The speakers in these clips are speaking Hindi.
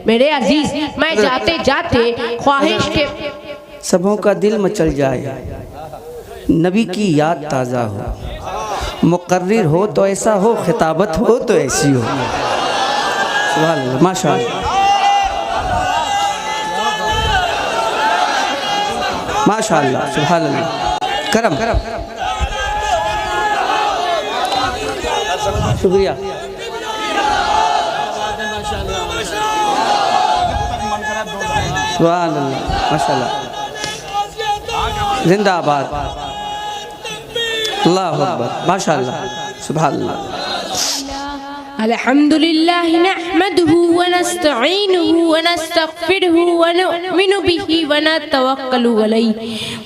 मेरे अजीज, मैं जाते जाते ख्वाहिश के सबों का दिल मचल जाए, नबी की याद ताज़ा हो, मुकर्रिर हो तो ऐसा हो, खिताबत हो तो ऐसी हो। सुभान अल्लाह, माशाअल्लाह, माशाअल्लाह, सुभान अल्लाह, करम, शुक्रिया। सुभान अल्लाह, माशाअल्लाह, जिंदाबाद, अल्लाहु अकबर, माशाअल्लाह, सुभान अल्लाह। अल्हम्दुलिल्लाह नहमदुहु व नस्तईनुहु व नस्तगफिरुहु व नुमिनु बिही व नतवक्कलु अलैहि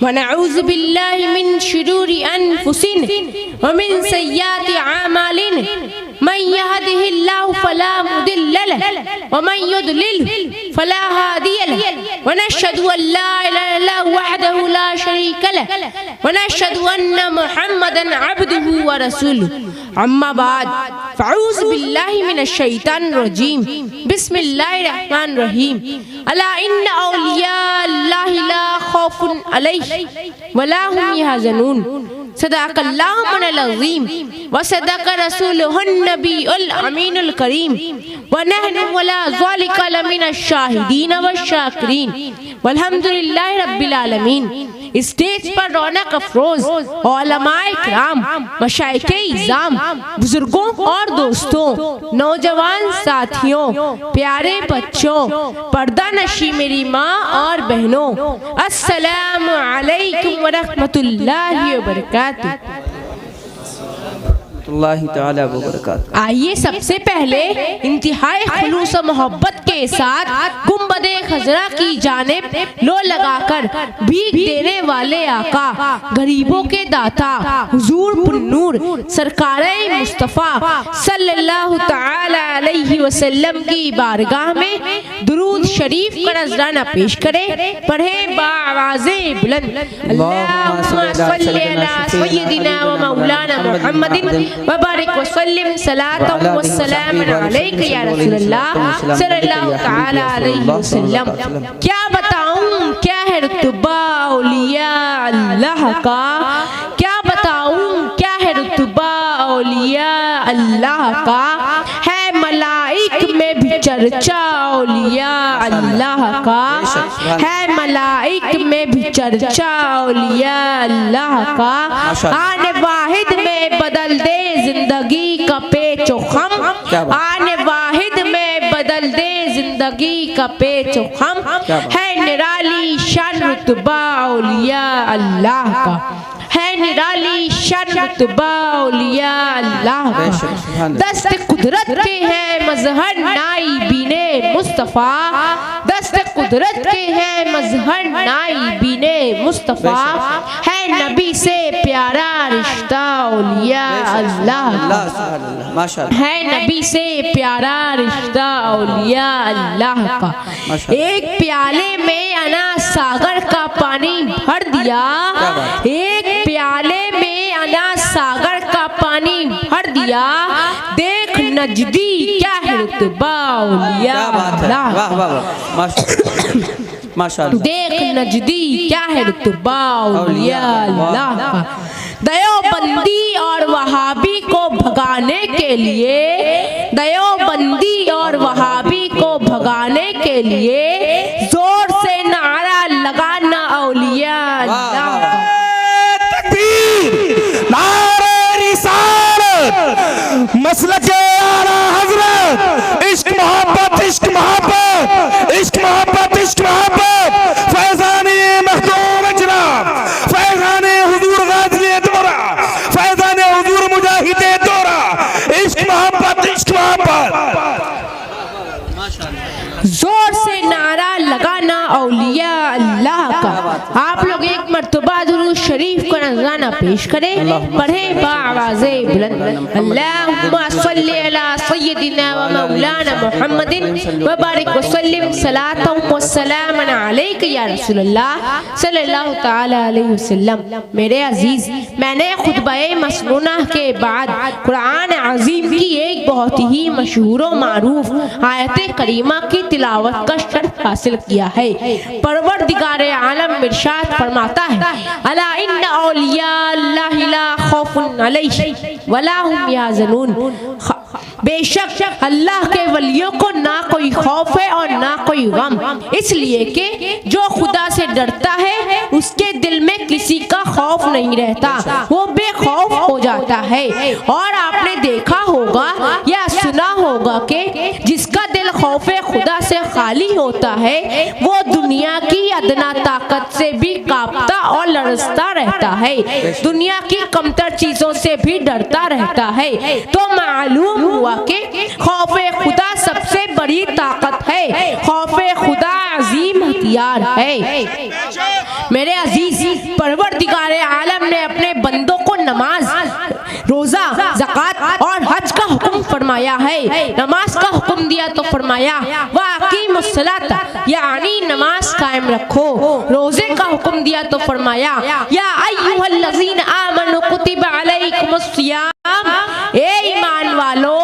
व नऊज़ु बिल्लाहि मिन शुरूरि अनफुसिना व मिन सय्यिआति अमालिना मन यहदिहिल्लाहु फला मुदिल्ल लहु व मन युद्लिलहु फला हादिय लहु व नशहदु अल्ला इलाहा इल्लल्लाहु वहदहु ला शरीका लहु व नशहदु अन्ना मुहम्मदन अब्दुहु व रसूलुहु। अम्मा बाद, फ़अऊज़ु बिल्लाहि मिनश शैतानिर रजीम, बिस्मिल्लाहिर रहमानिर रहीम। अला इन्ना औलिया अल्लाहि ला खौफुन अलैहिम व ला हुम यहज़नून। सदक़ल्लाहु मौलाना अज़ीम व सदक़ रसूलुहुन नबियुल अमीनुल करीम व नहनु अला ज़ालिका लमिनश शाहिदीन व शाकिरीन वल्हम्दुलिल्लाहि रब्बिल आलमीन। स्टेज पर रौनक अफरोज उलमाए किराम, मशाइखे इज़ाम, बुजुर्गों और दोस्तों, नौजवान साथियों, प्यारे बच्चों, पर्दा नशी मेरी माँ और बहनों, अस्सलामु अलैकुम व रहमतुल्लाहि व बरकातुहू। आइए सबसे पहले इंतहाई खुलूस और मोहब्बत के साथ गुंबदे खजरा की जानिब लो लगाकर भीख देने वाले आका, गरीबों के दाता, हुजूर पुन्नूर सरकारे मुस्तफ़ा सल्लल्लाहु तआला अलैहि वसल्लम की बारगाह में दुरूद शरीफ का नजराना पेश करें। पढ़े बाआवाज़े बुलंद, अल्लाहुम्मा सल्लि अला सय्यिदिना व मौलाना मुहम्मदिन व बारिक व सल्लिम सलातन व सलामन अलैका या रसूलल्लाह सल्लल्लाहु तआला अलैहि वसल्लम। क्या बताऊं क्या है रुतबा औलिया अल्लाह का, क्या बताऊं क्या है रुतबा औलिया अल्लाह का, है मलाइक में भी चर्चा औलिया अल्लाह का, है मलाइक में भी चर्चा औलिया अल्लाह का। आने वाहिद में बदल दे जिंदगी का पेचो खम, आने वाहिद में बदल दे जिंदगी का पेचो खम, है निराली शान रुतबा औलिया अल्लाह का, है निराली शान रुतबा औलिया अल्लाह का। दस्त कुदरत के है मजहर नाइबीने मुस्तफ़ा, दस्त कुदरत के है मजहर नाइबीने मुस्तफ़ा, है नबी से प्यारा रिश्ता औलिया अल्लाह का, है नबी से प्यारा रिश्ता औलिया अल्लाह का। एक प्याले में अना सागर का पानी भर दिया, एक प्याले में अना सागर का पानी भर दिया, देख नजदी क्या है रुतबा औलिया अल्लाह, माशाअल्लाह, देख नजदी क्या है रुतबा औलिया अल्लाह का। दयोबंदी और वहाबी को भगाने के लिए, दयोबंदी और वहाबी को भगाने के लिए जोर से नारा लगाना औलिया अल्लाह का। मसलके आला हज़रत, इश्क मोहब्बत, इश्क मोहब्बत, इश्क मोहब्बत, इश्क मोहब्बत, फैज़ाने मखदूम जनाब, फैज़ाने हुजूर गाज़ी दोरा, फैज़ाने हुजूर मुजाहिदे दोरा, इश्क मोहब्बत, इश्क मोहब्बत। जोर से नारा लगाना औलिया अल्लाह का। आप लोग एक मर्तबा दुरूद शरीफ का नजराना पेश करें, पढ़े बाआवाज़े बुलंद। अल्लाहुम्मा सल्ली अला सय्यदिना व मौलाना मुहम्मदिन व बारिक व सल्लिम सलातन व सलामन अलैका या रसूलल्लाह सल्लल्लाहु तआला अलैहि वसल्लम। मेरे अजीज, मैंने खुतबाए मसनूना के बाद कुरान अजीम की एक बहुत ही मशहूर व मारूफ आयत करीमा की तिलावत का शर्फ हासिल किया है। परवरदिगार आलम इरशाद फरमाता है, अला इन्ना औलिया अल्लाहि ला खौफुन अलैहिम वला हुम यहज़नून। बेशक अल्लाह के वलियों को ना कोई खौफ है और ना कोई गम, इसलिए कि जो खुदा से डरता है उसके दिल में किसी का खौफ नहीं रहता, वो बेखौफ हो जाता है। और आपने देखा होगा या सुना होगा कि जिसका दिल खौफे खुदा से खाली होता है वो दुनिया की अदना ताकत से भी कांपता और लरजता रहता है, दुनिया की कमतर चीजों से भी डरता रहता है। तो मालूम हुआ कि खौफे खुदा सबसे बड़ी ताकत है, खौफे खुदा अजीम हथियार है। मेरे अजीज, परवरदिगार आलम ने अपने बंदों को नमाज, रोजा, ज़कात और हज का हुक्म फरमाया है। नमाज का हुक्म दिया तो फरमाया वाक़ीमुस्सलात, यानी नमाज कायम रखो। रोजे का हुक्म दिया तो फरमाया या अय्युहल्लज़ीना आमनू कुतिबा अलैकुमुस्सियाम, ए ईमान वालो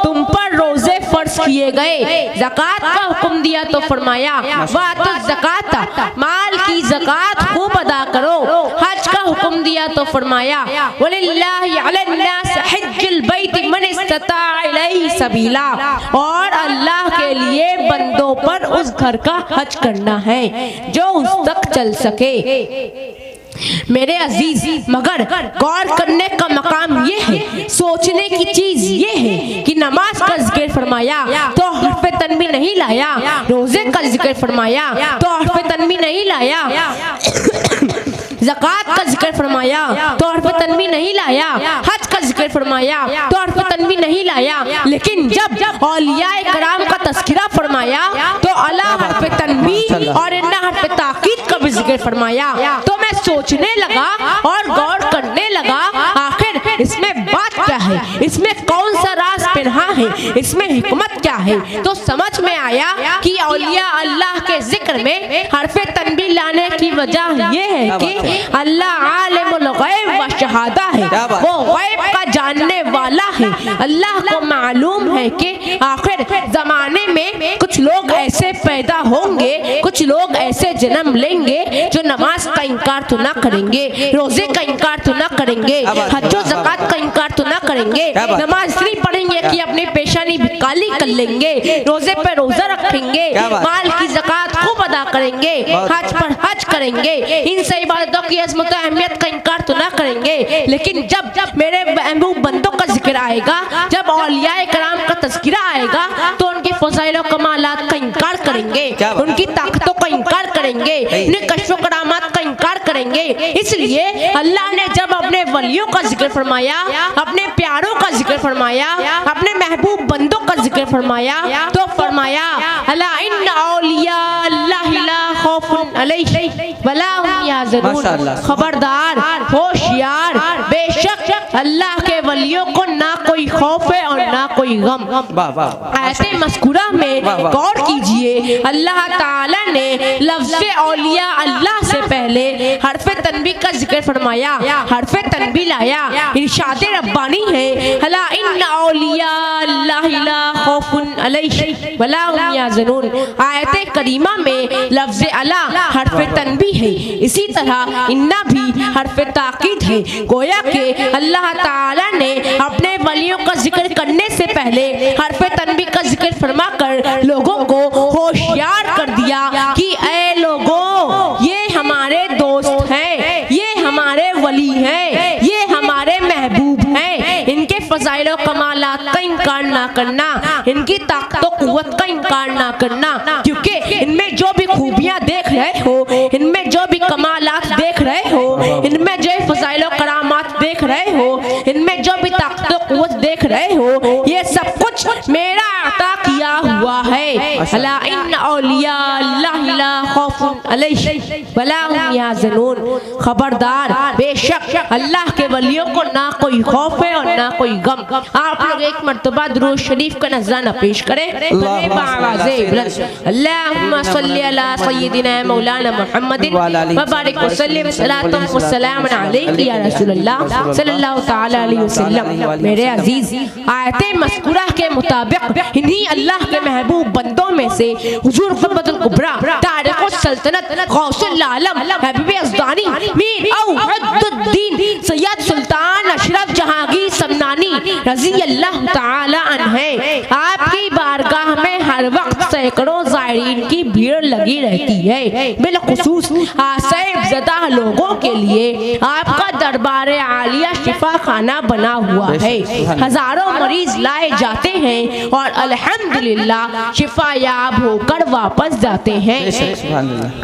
तुम पर रोजे फर्ज किए गए। ज़कात का हुक्म दिया तो फरमाया वातुज़ ज़कात, माल की ज़कात खूब अदा करो। हज का हुक्म दिया तो फरमाया वलिल्लाहि अलन्नास हज्जुल बैति मन इस्तताअ इलैहि सबीला, और अल्लाह के लिए बंदों पर उस घर का हज करना है जो उस तक चल सके। मेरे अजीज, मगर गौर करने का मकाम ये है, सोचने की चीज ये है कि नमाज का जिक्र फरमाया तो हर्फ तन्वी नहीं लाया, रोजे का जिक्र फरमाया तो हर्फ तन्वी नहीं लाया, ज़कात का जिक्र फरमाया तो हर्फ तन्वी नहीं लाया, हज का जिक्र फरमाया तो हर्फ तन्वी नहीं लाया, लेकिन जब औलियाए कराम का तज़किरा फरमाया तो अला हर्फ तन्वी और इन्ना हर्फ ताकीद का भी जिक्र फरमाया। तो मैं सोचने लगा और गौर करने लगा, आखिर इसमें बात क्या है, इसमें कौन सा राज पिन्हा है, इसमें हिकमत क्या है। तो समझ में आया कि औलिया अल्लाह के जिक्र में हर्फ तन्वी लाने की वजह ये है कि अल्लाह आलिमुल गैब व शहादा है, वो गैब का जानने वाला है। अल्लाह को मालूम है कि आखिर जमाने में कुछ लोग ऐसे पैदा होंगे, कुछ लोग ऐसे जन्म लेंगे जो नमाज का इनकार तो ना करेंगे, रोजे का इनकार तो ना करेंगे, हज और ज़कात का इनकार तो ना करेंगे, नमाज इसलिए पढ़ेंगे कि अपनी पेशानी भी काली कर लेंगे, रोजे पे रोजा रखेंगे, माल की ज़कात खूब अदा करेंगे, हज पर हज करेंगे, इन सही इबादतों की अज़मत और अहमियत का इनकार तो ना करेंगे। लेकिन जब मेरे महबूब बंदों का जिक्र आएगा, जब औलियाए कराम का तज़किरा आएगा तो उनके फ़ज़ाइल और कमालात का इनकार करेंगे, उनकी ताकतों का इनकार करेंगे, उनके कश्फ करामात का इनकार करेंगे। इसलिए अल्लाह ने जब अपने वलियों का जिक्र फरमाया, अपने प्यारों का जिक्र फरमाया, अपने महबूब बंदों का जिक्र फरमाया तो फरमाया अला इन्ना औलिया अल्लाहि ला खौफुन अलैहिम वला हुम यहज़नून। खबरदार, होशियार, बेशक अल्लाह के वलियों को ना कोई खौफ है और ना कोई गम। ऐसे मज़कूरा में गौर कीजिए, अल्लाह ताला ने लफ्ज़ औलिया अल्लाह से पहले हर्फ तन्वी का जिक्र फरमाया, हर्फ तन्वी लाया, इरशाद रब्बानी है अला इन्ना औलिया अल्लाहि ला खौफुन अलैहिम वला हुम यहज़नून। आयत करीमा में लफ्ज़ अला हर्फ तन्वी है, इसी तरह इन्ना भी हर्फ ताकीद है। गोया के अल्लाह ताला ने अपने वलियों का जिक्र करने से पहले हर्फ तन्वी का जिक्र फरमाकर लोगों को होशियार कर दिया कि ऐ लोगों, ये हमारे दोस्त हैं, ये हमारे वली हैं, ये हमारे महबूब हैं, इनके फ़ज़ाइल और कमालात का इनकार ना करना, इनकी ताकत और क़ुव्वत का इनकार ना करना, क्योंकि इनमें जो भी खूबियाँ देख रहे हो, इनमें जो भी कमालात देख रहे हो, इनमें जो फ़ज़ाइल और करामात देख रहे हो, इनमें जो भी ताकत और क़ुव्वत देख रहे हो, ये सब कुछ मेरा अता किया हुआ है। अला इन्न औलिया अल्लाह ला खौफुन अलैहिम वला हुम यहज़नून, खबरदार बेशक अल्लाह के वलियों को ना कोई खौफ है और ना कोई गम। आप लोग एक मर्तबा दुरूद शरीफ का नजराना पेश करें बावाज़े बुलंद। अल्लाहुम्मा सल्ली अला सय्यिदिना मौलाना मुहम्मदिन व बारिक व सल्लिम सलातन व सलाम अलैका या रसूलल्लाह सल्लल्लाहु तआला अलैहि वसल्लम। मेरे अजीज, आयते मज़कूरा के मुताबिक इन्हीं अल्लाह के महबूब बंदों में से हुजूर क़ुतबुल कुबरा तारिक़ुस सल्तनत गौसुल आलम हबीब यज़दानी मीर औहदुद्दीन सैयद सुल्तान अशरफ जहांगीर समनानी रज़ी अल्लाह तआला अन्हे आपकी बारगाह में हर वक्त सैकड़ों ज़ायरीन की भीड़ लगी रहती है। बिलखुसूस आसैब ज़दा लोगों के लिए आपका दरबार आलिया शिफा खाना बना हुआ है। हजारों मरीज लाए जाते हैं और अल्हम्दुलिल्लाह शिफा याब होकर वापस जाते हैं।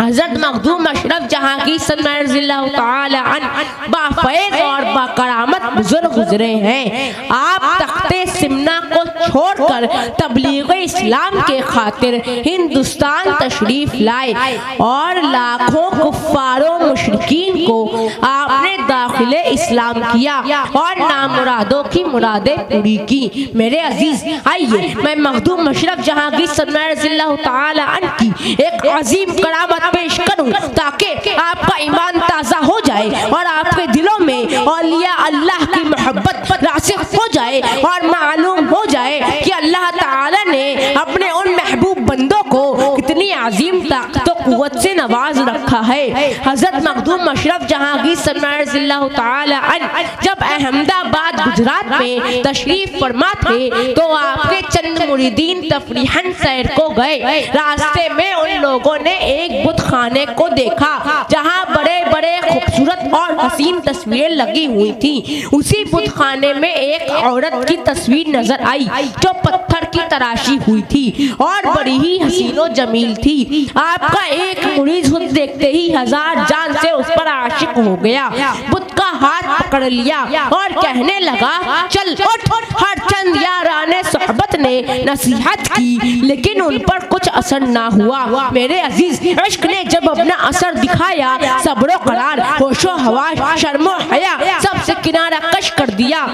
हज़रत मखदूम अशरफ जहांगीर सल्लल्लाहु तआला अन्हु बाफैज़ और बाकरामत बुजुर्ग गुजरे हैं। आप तख्ते सिमना को छोड़कर तबलीग इस्लाम के खातिर हिंदुस्तान तशरीफ लाए और लाखों कुफ्फारों मुशरिकीन को आपने दाखिले इस्लाम किया और नामुरादों की मुरादें पूरी की। मेरे अजीज, आइए मैं मखदूम अशरफ जहांगीर सल्लल्लाहु तआला अन्हु की एक अजीम करामत पेश करूं ताकि आपका ईमान ताज़ा हो जाए और आपके दिलों में औलिया अल्लाह की मोहब्बत रासिख हो जाए और मालूम हो जाए कि अल्लाह ताला ने अपने उन महबूब बंदों को कितनी अजीम ताकत और कुव्वत से नवाज रखा है। हज़रत मखदूम अशरफ जहांगीर सल्लल्लाहु तआला अन्हु जब अहमदाबाद गुजरात में तशरीफ फरमा थे तो आपके चंद मुरीदीन तफरीहन सैर को गए। रास्ते में उन लोगों ने एक बुत खाने को देखा जहाँ बड़े बड़े खूबसूरत और हसीन तस्वीरें लगी हुई थी। उसी बुत खाने में एक औरत की तस्वीर नजर आई जो पत्थर की तराशी हुई थी और बड़ी ही हसीनो जमील थी। आपका एक मुरीद खुद देखते ही हजार जान से उस पर आशिक हो गया। बुत का हाथ पकड़ लिया और कहने लगा, चल उठ। हर चंद याराने सोहबत ने नसीहत की लेकिन उन पर कुछ असर ना हुआ। मेरे अजीज, इश्क ने जब अपना असर दिखाया, सब्र करार, होशो हवास, शर्मो हया सबसे किनारा कश कर दिया।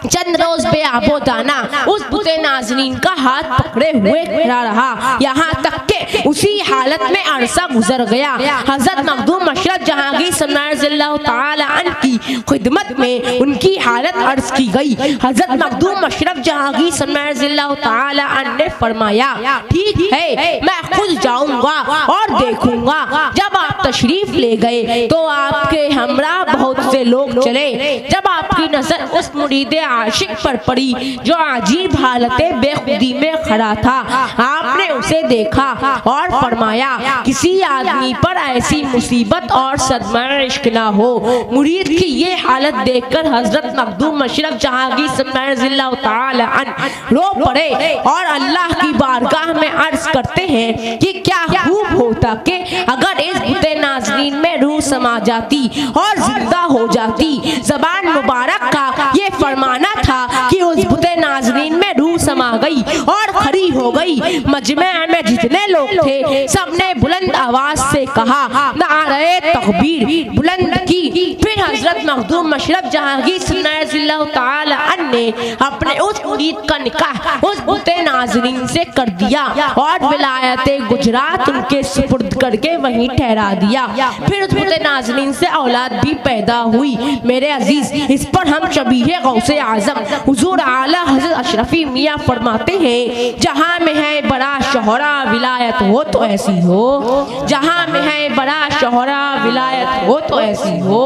चंद रोज बेआबो दाना उस बुते नाज़रीन का हाथ पकड़े हुए खड़ा रहा, यहाँ तक के उसी हालत में अरसा गुजर गया। हज़रत मखदूम अशरफ जहांगीर सल्लल्लाहु तआला अन्हु की खिदमत में उनकी हालत अर्ज की गई। हज़रत मखदूम अशरफ जहांगीर सल्लल्लाहु तआला अन्हु ने फरमाया, ठीक है, मैं खुद जाऊंगा और देखूंगा। जब आप तशरीफ ले गए तो आपके हमरा बहुत से लोग चले। जब आपकी नजर उस मुरीद आशिक पर पड़ी जो अजीब हालत बेखुदी में खड़ा था, आपने उसे देखा और फरमाया, किसी आदमी पर ऐसी मुसीबत और सदमा इश्क ना हो। मुरीद की ये हालत देखकर हजरत मखदूम अशरफ जहांगीर सल्लल्लाहु तआला अन्हु रो पड़े और अल्लाह की बारगाह में अर्ज करते हैं कि क्या खूब होता कि अगर इस बुते नाज़रीन में रूह समा जाती और जिंदा हो जाती। ज़बान मुबारक का ये फरमाना था कि उस बुते नाज़रीन में रूह समा गई और खड़ी हो गई। मजमे में जितने लोग थे सबने बुलंद आवाज से कहा, नारे तकबीर बुलंद की। फिर हजरत मखदूम अशरफ जहांगीर सल्लल्लाहु तआला अन्हु ने अपने उस मुरीद का निकाह उस बुते नाज़रीन से कर दिया और विलायते गुजरात उनके सुपुर्द करके वहीं ठहरा दिया। फिर उस बुते नाज़रीन से औलाद भी पैदा हुई। मेरे अजीज, इस पर हम शबीहे गौसे आजम हुजूर आला हज़रत अशरफी मियाँ फरमाते हैं, जहाँ में है बड़ा शोहरा विलायत हो तो ऐसी हो, जहाँ में है बड़ा शोहरा विलायत हो तो ऐसी हो,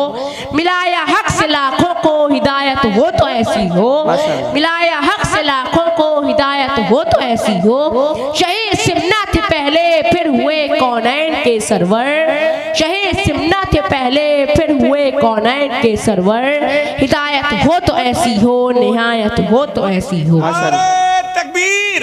मिलाया हक से लाखों को हिदायत हो तो ऐसी हो, मिलाया हक से लाखों को हिदायत हो तो ऐसी हो। शहीद सिमना थे पहले फिर हुए कौनैन के सरवर, शहीद सिमना थे पहले फिर हुए कौनैन के सरवर। हिदायत हो तो ऐसी हो, निहायत हो तो ऐसी हो। तकबीर,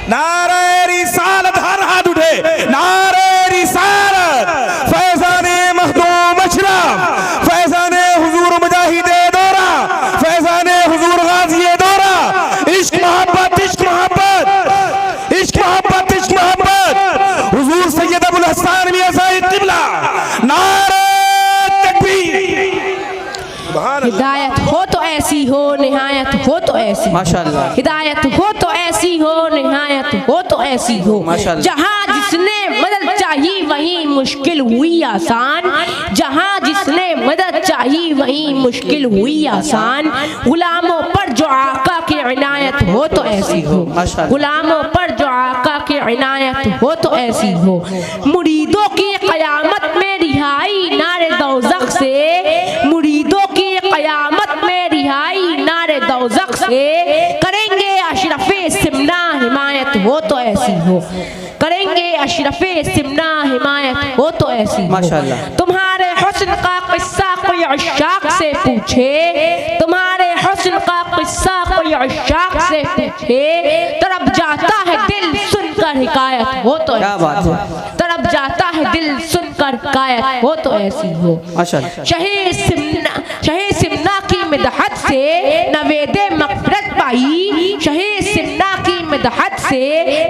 नारे रिसालत, हर हाथ उठे, नारे रिसालत। फैज़ाने मखदूम अशरफ, फैज़ाने हुजूर मुजाहिदे दौरा, फैज़ाने हुजूर गाज़िए दौरा। इश्क मोहब्बत, इश्क मोहब्बत, इश्क मोहब्बत, इश्क माशाअल्लाह। हिदायत हो तो ऐसी हो, निहायत हो तो ऐसी हो। माशाअल्लाह। जहाँ जिसने मदद चाहिए वहीं मुश्किल हुई आसान, जहाँ जिसने मदद चाहिए वहीं मुश्किल हुई आसान। गुलामों पर जो आका की इनायत हो तो ऐसी हो, गुलामों पर जो आका की इनायत हो तो ऐसी हो। मुरीदों की क़यामत में रिहाई नारे दोज़ख से, मुरीदों की क़यामत में रिहाई नारे दोज़ख से। करेंगे अशरफ़े सिमना हिमायत हो तो ऐसी हो, करेंगे अशरफ़े सिमना हिमायत हो तो ऐसी हो। तुम्हारे हुस्न का किस्सा कोई अशाक से पूछे, तुम्हारे हुस्न का किस्सा कोई अशाक से पूछे। तरफ जाता है दिल सुनकर हिकायत हो तो क्या बात है, तरफ जाता है दिल सुनकर हिकायत हो तो ऐसी हो। शहीद सिमना की मिदहत से नवेदे मग़फ़िरत पाई, शहीद सिमना की मिदहत से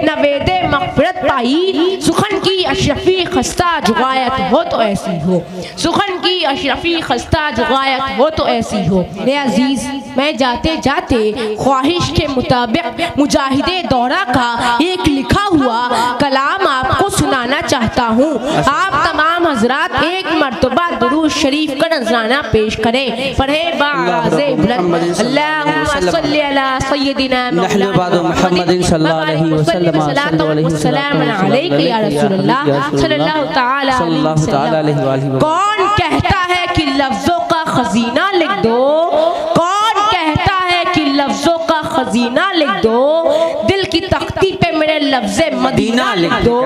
नवेदे मग़फ़िरत पाई। सुखन की अशरफ़ी खस्ता जुगायत हो तो ऐसी हो, सुखन की अशरफ़ी खस्ता जुगायत हो तो ऐसी हो। मेरे अजीज़, मैं जाते जाते ख्वाहिश के मुताबिक मुजाहिदे दौरा का एक लिखा हुआ कलाम आपको सुनाना चाहता हूँ। आप तमाम हजरात एक मरतबा दुरूद शरीफ का नजराना पेश करें। पढ़े बाज़े बुलंद अल्लाहुम्मा सल्ली अला सय्यदिना मुहम्मदिन सल्लल्लाहु अलैहि वसल्लम सलाम अलैका या रसूलल्लाह सल्लल्लाहु तआला अलैहि वसल्लम। कौन कहता है कि लफ्जों का खजीना लिख दो, कौन कहता है कि लफ्जों का खजीना लिख दो। दिल की तख्ती पे मेरे लफ्ज़े मदीना लिख दो,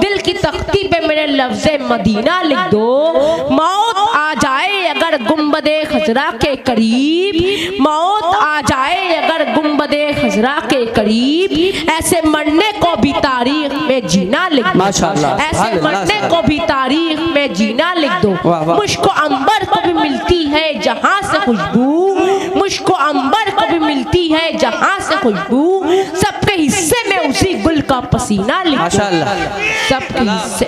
दिल की तख्ती पे मेरे लफ्ज़े मदीना लिख दो। मौत आ जाए अगर गुंबदे खजरा के करीब, मौत आ जाए अगर गुंबदे खजरा के करीब। ऐसे मरने को भी तारीख में जीना लिख दो, ऐसे मरने को भी तारीख में जीना लिख दो। मुझको अंबर को भी मिलती है जहाँ से खुशबू, मुझको अंबर को भी मिलती है जहाँ से खुशबू। सबके हिस्से में उसी गुल का पसीना लिख दो, सबके हिस्से।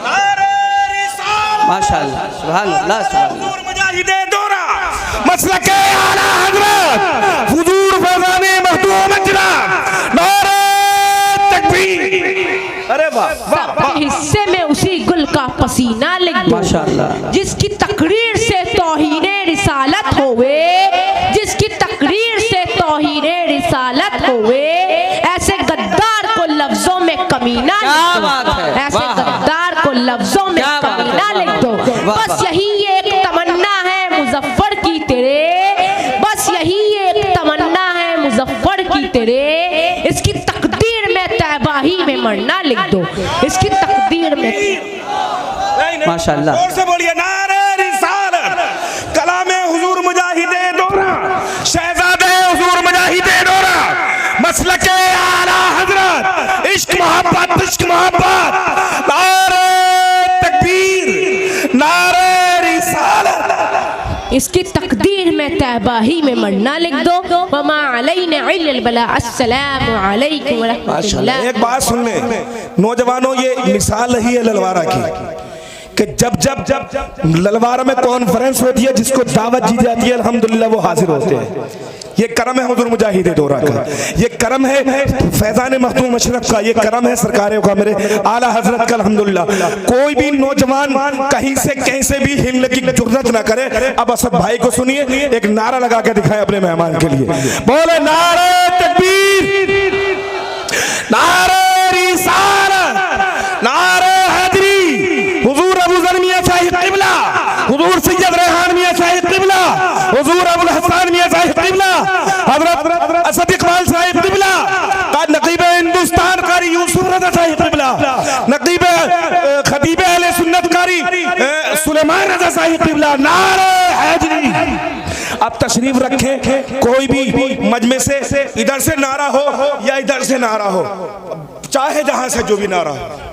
माशाअल्लाह, सुभान अल्लाह, सुभान अल्लाह। मुजाहिदे दौरा मसलके आला हज़रत हुजूर फैज़ाने मखदूम इजलाम नारे तकबीर। अरे वाह वाह वाह। हिस्से में उसी गुल का पसीना लिख दो, माशाअल्लाह। जिसकी तकरीर से तौहीने रिसालत होवे, जिसकी तकरीर से तौहीने रिसालत होवे। ऐसे गद्दार को लफ्जों में कमीना लिख दो, ऐसे गद्दार को लफ्जों में कमीना लिख दो। बस यही एक तमन्ना है मुजफ्फर की तेरे, बस यही एक तमन्ना है मुजफ्फर की तेरे। इसकी तकदीर में तैबाही में मरना लिख दो, इसकी तकदीर में। माशाअल्लाह, जोर से बोलिए नारे रिसालत, कलामे हुजूर मुजाहिदे दौरा, शहजादे हुजूर मुजाहिदे दौरा, मसलके आला हज़रत, इश्क मोहब्बत, इश्क मोहब्बत। नारे तकबीर, नारे रिसालत। इसकी तकदीर में तैबाही में मरना लिख दो। वमा अलैना इल्लल बला। अस्सलामु अलैकुम व रहमतुल्लाह। एक बात सुन ले नौजवानों, ये मिसाल ही है ललवारा की कि जब जब जब ललवारा में कॉन्फ्रेंस होती है, जिसको दावत दी जाती है, अल्हम्दुलिल्लाह वो हाजिर होते हैं। ये करम है हुजूर मुजाहिदे दौरा का, ये करम है फैज़ाने मखदूम अशरफ का, ये करम है सरकारों का, मेरे आला हजरत का। अल्हम्दुलिल्लाह कोई भी नौजवान कहीं से कैसे भी हिलने की जुर्रत ना करे। अब असद भाई को सुनिए, एक नारा लगा के दिखाए अपने मेहमान के लिए। बोले नारे तकबीर, नारे रिसालत, नारे हैदरी। हुजूर अबू ज़र मियां शाही क़िबला, हुजूर सैयद रेहान मियां शाही क़िबला, हुजूर अबुल हसन मियां शाही क़िबला, हज़रत असद इकबाल साहिब क़िबला, नक़ीब हिंदुस्तान कारी यूसुफ रज़ा शाही क़िबला, नक़ीब खतीब अहले सुन्नत कारी सुलेमान रज़ा शाही क़िबला। नारे हैदरी। अब तशरीफ रखें, कोई भी मजमे से इधर से नारा हो या इधर से नारा हो, चाहे जहां से जो भी नारा हो।